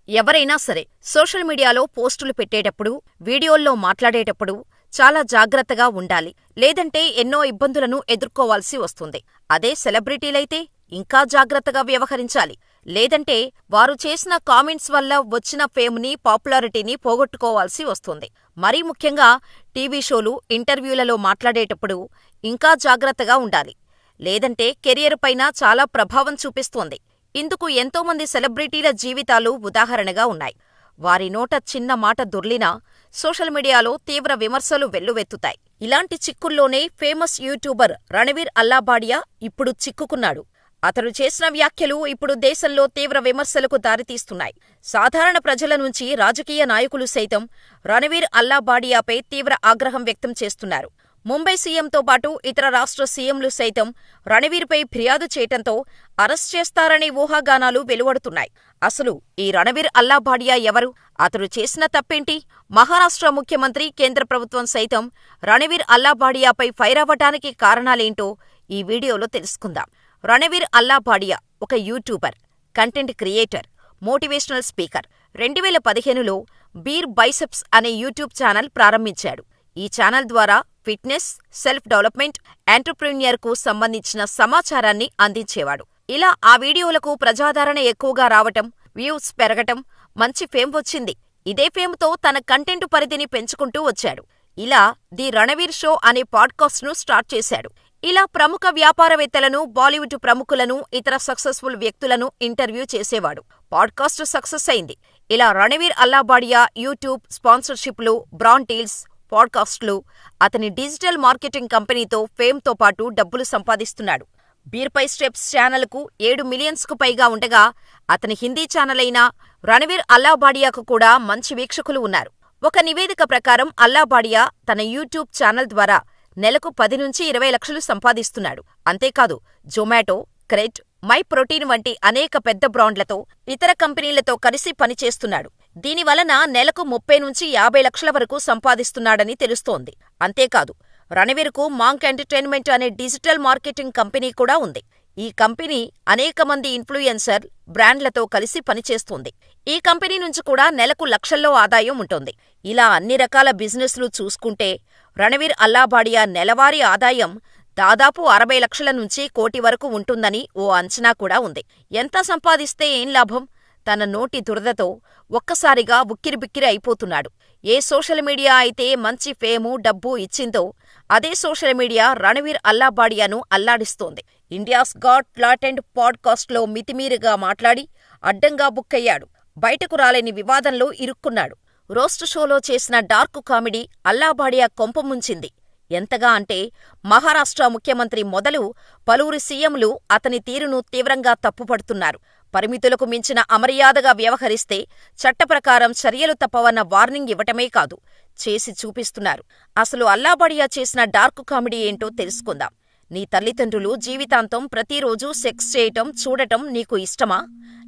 ఎవరైనా సరే సోషల్ మీడియాలో పోస్టులు పెట్టేటప్పుడు, వీడియోల్లో మాట్లాడేటప్పుడు చాలా జాగ్రత్తగా ఉండాలి. లేదంటే ఎన్నో ఇబ్బందులను ఎదుర్కోవాల్సి వస్తుంది. అదే సెలబ్రిటీలైతే ఇంకా జాగ్రత్తగా వ్యవహరించాలి. లేదంటే వారు చేసిన కామెంట్స్ వల్ల వచ్చిన ఫేమ్ని, పాపులారిటీని పోగొట్టుకోవాల్సి వస్తుంది. మరీ ముఖ్యంగా టీవీ షోలు, ఇంటర్వ్యూలలో మాట్లాడేటప్పుడు ఇంకా జాగ్రత్తగా ఉండాలి. లేదంటే కెరియర్ పైన చాలా ప్రభావం చూపిస్తోంది. ఇందుకు ఎంతోమంది సెలబ్రిటీల జీవితాలు ఉదాహరణగా ఉన్నాయి. వారి నోట చిన్న మాట దొర్లినా సోషల్ మీడియాలో తీవ్ర విమర్శలు వెల్లువెత్తుతాయి. ఇలాంటి చిక్కుల్లోనే ఫేమస్ యూట్యూబర్ రణవీర్ అల్లాబాడియా ఇప్పుడు చిక్కుకున్నాడు. అతడు చేసిన వ్యాఖ్యలు ఇప్పుడు దేశంలో తీవ్ర విమర్శలకు దారితీస్తున్నాయి. సాధారణ ప్రజల నుంచి రాజకీయ నాయకులు సైతం రణవీర్ అల్లాబాడియాపై తీవ్ర ఆగ్రహం వ్యక్తం చేస్తున్నారు. ముంబై సీఎంతో పాటు ఇతర రాష్ట్ర సీఎంలు సైతం రణవీర్పై ఫిర్యాదు చేయటంతో అరెస్ట్ చేస్తారనే ఊహాగానాలు వెలువడుతున్నాయి. అసలు ఈ రణవీర్ అల్లాబాడియా ఎవరు? అతడు చేసిన తప్పేంటి? మహారాష్ట్ర ముఖ్యమంత్రి, కేంద్ర ప్రభుత్వం సైతం రణవీర్ అల్లాబాడియాపై ఫైర్ అవ్వటానికి కారణాలేంటో ఈ వీడియోలో తెలుసుకుందాం. రణవీర్ అల్లాబాడియా ఒక YouTuber, content creator, motivational speaker. 2015లో బీర్ బైసెప్స్ అనే యూట్యూబ్ ఛానల్ ప్రారంభించాడు. ఈ ఛానల్ ద్వారా ఫిట్నెస్, సెల్ఫ్ డెవలప్మెంట్, ఎంటర్‌ప్రెన్యూర్‌కు సంబంధించిన సమాచారాన్ని అందించేవాడు. ఇలా ఆ వీడియోలకు ప్రజాదరణ ఎక్కువగా రావటం, వ్యూస్ పెరగటం, మంచి ఫేమ్ వచ్చింది. ఇదే ఫేమ్‌తో తన కంటెంట్ పరిధిని పెంచుకుంటూ వచ్చాడు. ఇలా ది రణవీర్ షో అనే పాడ్కాస్ట్‌ను స్టార్ట్ చేశాడు. ఇలా ప్రముఖ వ్యాపారవేత్తలను, బాలీవుడ్ ప్రముఖులను, ఇతర సక్సెస్ఫుల్ వ్యక్తులను ఇంటర్వ్యూ చేసేవాడు. పాడ్కాస్ట్ సక్సెస్ అయింది. ఇలా రణవీర్ అల్లాబాడియా యూట్యూబ్ స్పాన్సర్షిప్లు, బ్రాండ్ డీల్స్, పాడ్కాస్ట్లు, అతని డిజిటల్ మార్కెటింగ్ కంపెనీతో ఫేమ్‌తో పాటు డబ్బులు సంపాదిస్తున్నాడు. బీర్ బై స్టెప్స్ ఛానల్‌కు 7 మిలియన్స్‌కు పైగా ఉండగా, అతని హిందీ ఛానల్ అయిన రణవీర్ అల్లాబాడియాకు కూడా మంచి వీక్షకులు ఉన్నారు. ఒక నివేదిక ప్రకారం అల్లాబాడియా తన యూట్యూబ్ ఛానల్ ద్వారా నెలకు 10 నుంచి 20 లక్షలు సంపాదిస్తున్నాడు. అంతేకాదు జొమాటో, క్రెడ్, మై ప్రోటీన్ వంటి అనేక పెద్ద బ్రాండ్లతో, ఇతర కంపెనీలతో కలిసి పనిచేస్తున్నాడు. దీనివలన నెలకు 30 నుంచి 50 లక్షల వరకు సంపాదిస్తున్నాడని తెలుస్తోంది. అంతేకాదు రణవీర్‌కు మాంక్ ఎంటర్టైన్మెంట్ అనే డిజిటల్ మార్కెటింగ్ కంపెనీ కూడా ఉంది. ఈ కంపెనీ అనేక మంది ఇన్ఫ్లుయెన్సర్, బ్రాండ్లతో కలిసి పనిచేస్తుంది. ఈ కంపెనీ నుంచి కూడా నెలకు లక్షల్లో ఆదాయం ఉంటుంది. ఇలా అన్ని రకాల బిజినెస్లు చూసుకుంటే రణవీర్ అల్లాబాడియా నెలవారీ ఆదాయం దాదాపు 60 లక్షల నుంచి 1 కోటి వరకు ఉంటుందని ఓ అంచనా కూడా ఉంది. ఎంత సంపాదిస్తే ఏం లాభం? తన నోటి దురదతో ఒక్కసారిగా ఉక్కిరిబిక్కిరి అయిపోతున్నాడు. ఏ సోషల్ మీడియా అయితే మంచి ఫేము, డబ్బు ఇచ్చిందో అదే సోషల్ మీడియా రణవీర్ అల్లాబాడియాను అల్లాడిస్తోంది. ఇండియాస్ గాట్ టాలెంట్ పాడ్కాస్ట్లో మితిమీరిగా మాట్లాడి అడ్డంగా బుక్కయ్యాడు. బయటకు రాలేని వివాదంలో ఇరుక్కున్నాడు. రోస్ట్ షోలో చేసిన డార్క్ కామెడీ అల్లాబాడియా కొంప ముంచింది. ఎంతగా అంటే మహారాష్ట్ర ముఖ్యమంత్రి మొదలు పలువురు సీఎంలు అతని తీరును తీవ్రంగా తప్పుపడుతున్నారు. పరిమితులకు మించిన అమర్యాదగా వ్యవహరిస్తే చట్టప్రకారం చర్యలు తప్పవన్న వార్నింగ్ ఇవ్వటమే కాదు, చేసి చూపిస్తున్నారు. అసలు అల్లాబాడియా చేసిన డార్క్ కామెడీ ఏంటో తెలుసుకుందాం. నీ తల్లిదండ్రులు జీవితాంతం ప్రతిరోజూ సెక్స్ చేయటం, చూడటం నీకు ఇష్టమా?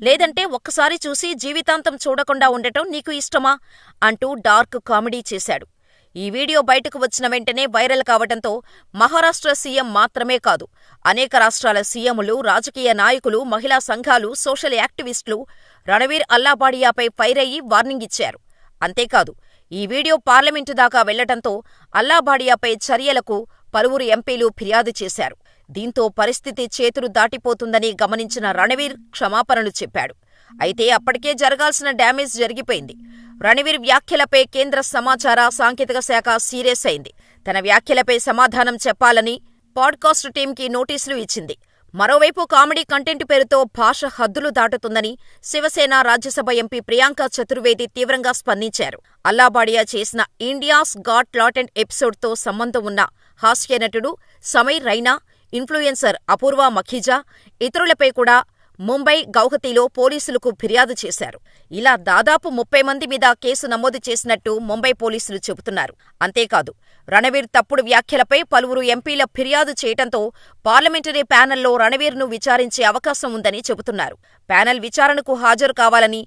లేదంటే ఒక్కసారి చూసి జీవితాంతం చూడకుండా ఉండటం నీకు ఇష్టమా? అంటూ డార్క్ కామెడీ చేశాడు. ఈ వీడియో బయటకు వచ్చిన వెంటనే వైరల్ కావటంతో మహారాష్ట్ర సీఎం మాత్రమే కాదు, అనేక రాష్ట్రాల సీఎంలు, రాజకీయ నాయకులు, మహిళా సంఘాలు, సోషల్ యాక్టివిస్టులు రణవీర్ అల్లాబాడియాపై ఫైర్ అయ్యి వార్నింగ్ ఇచ్చారు. అంతేకాదు ఈ వీడియో పార్లమెంటు దాకా వెళ్లటంతో అల్లాబాడియాపై చర్యలకు పలువురు ఎంపీలు ఫిర్యాదు చేశారు. దీంతో పరిస్థితి చేతులు దాటిపోతుందని గమనించిన రణవీర్ క్షమాపణలు చెప్పాడు. అయితే అప్పటికే జరగాల్సిన డ్యామేజ్ జరిగిపోయింది. రణవీర్ వ్యాఖ్యలపై కేంద్ర సమాచార, సాంకేతిక శాఖ సీరియస్ అయింది. తన వ్యాఖ్యలపై సమాధానం చెప్పాలని పాడ్కాస్ట్ టీంకి నోటీసులు ఇచ్చింది. మరోవైపు కామెడీ కంటెంట్ పేరుతో భాష హద్దులు దాటుతుందని శివసేన రాజ్యసభ ఎంపీ ప్రియాంక చతుర్వేది తీవ్రంగా స్పందించారు. అల్లాబాడియా చేసిన ఇండియాస్ గాట్ టాలెంట్ ఎపిసోడ్తో సంబంధం ఉన్న హాస్య నటుడు సమీర్ రైనా, ఇన్ఫ్లుయెన్సర్ అపూర్వ మఖీజా, ఇతరులపై కూడా ముంబై, గౌహతిలో పోలీసులకు ఫిర్యాదు చేశారు. ఇలా దాదాపు 30 మంది మీద కేసు నమోదు చేసినట్టు ముంబై పోలీసులు చెబుతున్నారు. అంతేకాదు రణవీర్ తప్పుడు వ్యాఖ్యలపై పలువురు ఎంపీల ఫిర్యాదు చేయటంతో పార్లమెంటరీ ప్యానెల్లో రణవీర్ను విచారించే అవకాశం ఉందని చెబుతున్నారు. ప్యానెల్ విచారణకు హాజరు కావాలని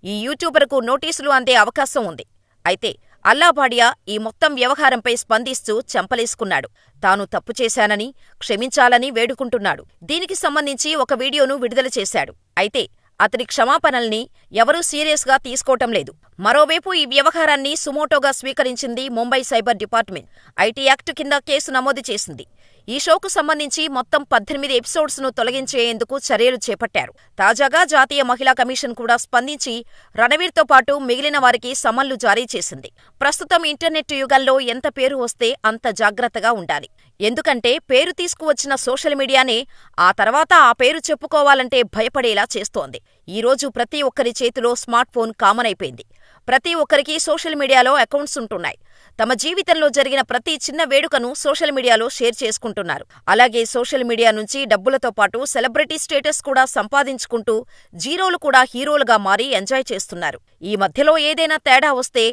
ఈ యూట్యూబర్కు నోటీసులు అందే అవకాశం ఉంది. అయితే అల్లాబాడియా ఈ మొత్తం వ్యవహారంపై స్పందిస్తూ చెంపలేసుకున్నాడు. తాను తప్పు చేశానని, క్షమించాలని వేడుకుంటున్నాడు. దీనికి సంబంధించి ఒక వీడియోను విడుదల చేశాడు. అయితే అతడి క్షమాపణల్ని ఎవరూ సీరియస్గా తీసుకోవటం లేదు. మరోవైపు ఈ వ్యవహారాన్ని సుమోటోగా స్వీకరించింది Mumbai cyber department. IT act కింద కేసు నమోదు చేసింది. ఈ షోకు సంబంధించి మొత్తం 18 ఎపిసోడ్స్ను తొలగించేందుకు చర్యలు చేపట్టారు. తాజాగా జాతీయ మహిళా కమిషన్ కూడా స్పందించి రణవీర్తో పాటు మిగిలిన వారికి సమన్లు జారీ చేసింది. ప్రస్తుతం ఇంటర్నెట్ యుగంలో ఎంత పేరు వస్తే అంత జాగ్రత్తగా ఉండాలి. ఎందుకంటే పేరు తీసుకువచ్చిన సోషల్ మీడియానే ఆ తర్వాత ఆ పేరు చెప్పుకోవాలంటే భయపడేలా చేస్తోంది. ఈరోజు ప్రతి ఒక్కరి చేతిలో స్మార్ట్ ఫోన్ కామన్ అయిపోయింది. ప్రతి ఒక్కరికి సోషల్ మీడియాలో అకౌంట్స్ ఉంటున్నాయి. తమ జీవితంలో జరిగిన ప్రతి చిన్న వేడుకను సోషల్ మీడియాలో షేర్ చేసుకుంటున్నారు. అలాగే సోషల్ మీడియా నుంచి డబ్బులతో పాటు సెలబ్రిటీ స్టేటస్ కూడా సంపాదించుకుంటూ జీరోలు కూడా హీరోలుగా మారి ఎంజాయ్ చేస్తున్నారు. ఈ మధ్యలో ఏదైనా తేడా వస్తే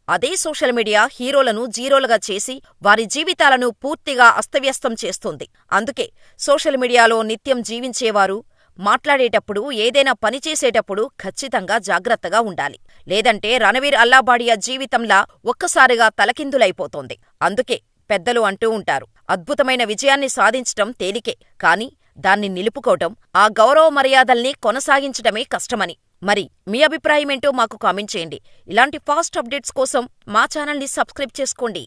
అదే సోషల్ మీడియా హీరోలను జీరోలుగా చేసి వారి జీవితాలను పూర్తిగా అస్తవ్యస్తం చేస్తుంది. అందుకే సోషల్ మీడియాలో నిత్యం జీవించేవారు మాట్లాడేటప్పుడు, ఏదైనా పని చేసేటప్పుడు ఖచ్చితంగా జాగ్రత్తగా ఉండాలి. లేదంటే రణవీర్ అల్లాబాడియా జీవితంలా ఒక్కసారిగా తలకిందులైపోతోంది. అందుకే పెద్దలు అంటూ ఉంటారు, అద్భుతమైన విజయాన్ని సాధించటం తేలికే, కానీ దాన్ని నిలుపుకోవటం, ఆ గౌరవ మర్యాదల్ని కొనసాగించటమే కష్టమని. మరి మీ అభిప్రాయమేంటో మాకు కామెంట్ చేయండి. ఇలాంటి ఫాస్ట్ అప్డేట్స్ కోసం మా ఛానల్ని సబ్స్క్రైబ్ చేసుకోండి.